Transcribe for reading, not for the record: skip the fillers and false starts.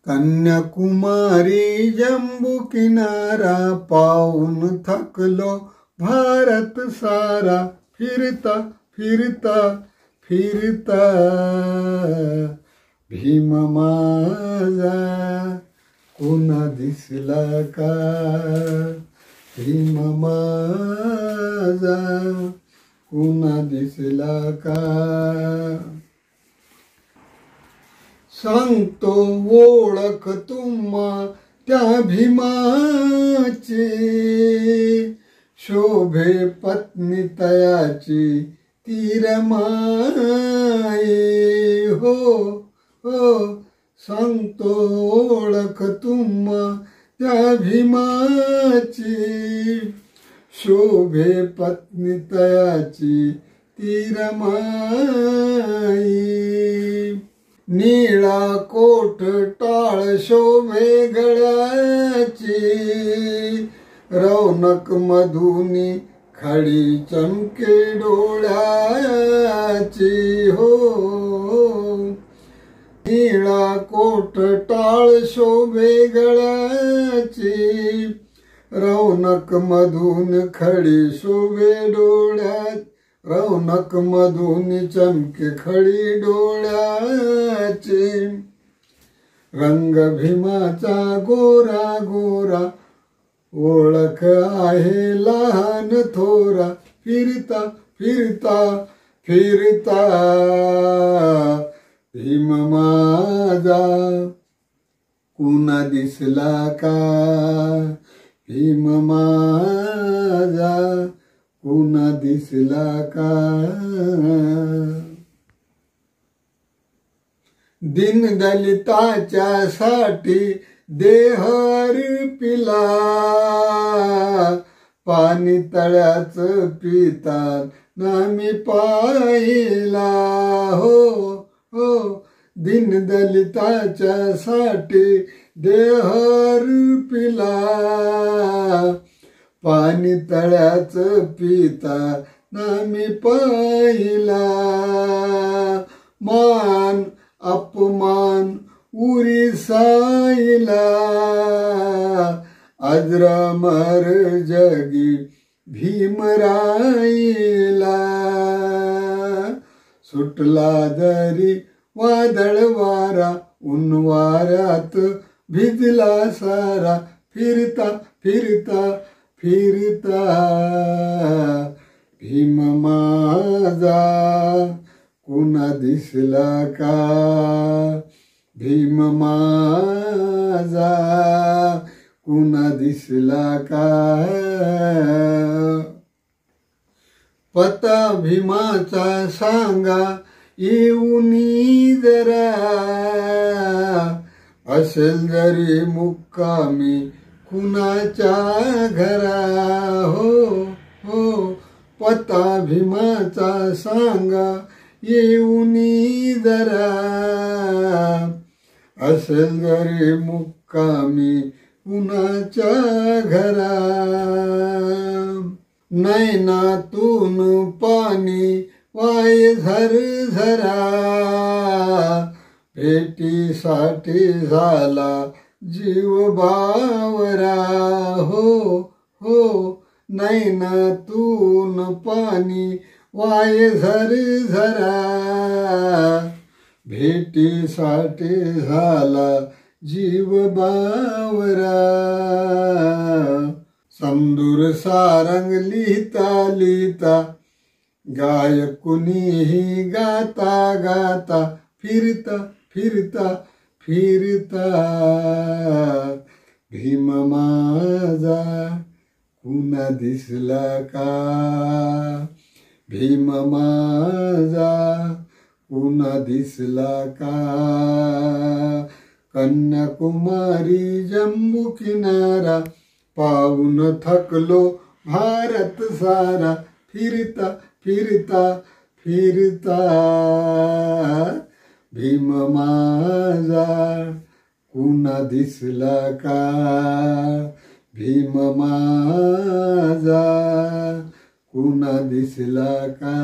कन्याकुमारी जम्बू किनारा पाहून थकलो भारत सारा, फिरता फिरता फिरता भीम माझा कोणा दिसला का, भीम माझा कोणा दिसला का. सांगतो ओळख तुम्हा त्या भीमाची, शोभे पत्नी तयाची तीरमाई. हो हो सांगतो ओळख तुम्हा त्या भीमाची, शोभे पत्नी तयाची तीरमाई. निळा कोट टाळ शोभे गळ्याची, रौनक मधुनी खडी चमके डोळ्याची. हो निळा कोट टाळ शोभे गळ्याची, रौनक मधुन खडी शोभे डोळ्यात, रौनक मधुनी चमके खडी डोळ्याची. रंग भीमाचा गोरा गोरा, ओळख आहे लहान थोरा, फिरता फिरता फिरता भीम माझा कुणा दिसला का, भीम माझा कुणा दिसला का. दीनदलिताच्या साठी देह अर्पिला, पाणी तळ्याच पितात नामी पाहिला. हो हो दीनदलिताच्या साठी देह अर्पिला, पाणी तळ्याच पिता नामी पाहिला. मान अपमान उरी साईला, अजरामर जगी भीमराईला. सुटला जरी वादळ वारा, ऊन वाऱ्यात भिजला सारा, फिरता फिरता फिरता भीम माझा कुणा दिसला का, भीम माझा कुणा दिसला का. पता भीमाचा सांगा येऊनी जरा, असेल जरी मुक्कामी कुणाच्या घरा. हो हो पता भीमाचा सांगा येऊनी जरा, असेल जरी मुक्कामी कुणाच्या घरा. नैनातून पाणी वाय झरझरा, भेटीसाठी झाला जीव बावरा. हो हो नैनातून पाणी वाय झरझरा, भेटीसाठी झाला जीव बावरा. समदूर सारंग लिहिता लिहिता, गायक कुणीही गाता गाता, फिरता फिरता फिरता भीम माझा कुणा दिसला का, भीम माझा कुणा दिसला का. कन्याकुमारी जम्बू किनारा पाहून थकलो भारत सारा, फिरता फिरता फिरता भीम माझा कुणा दिसला का, भीम माझा कुणा दिसला का.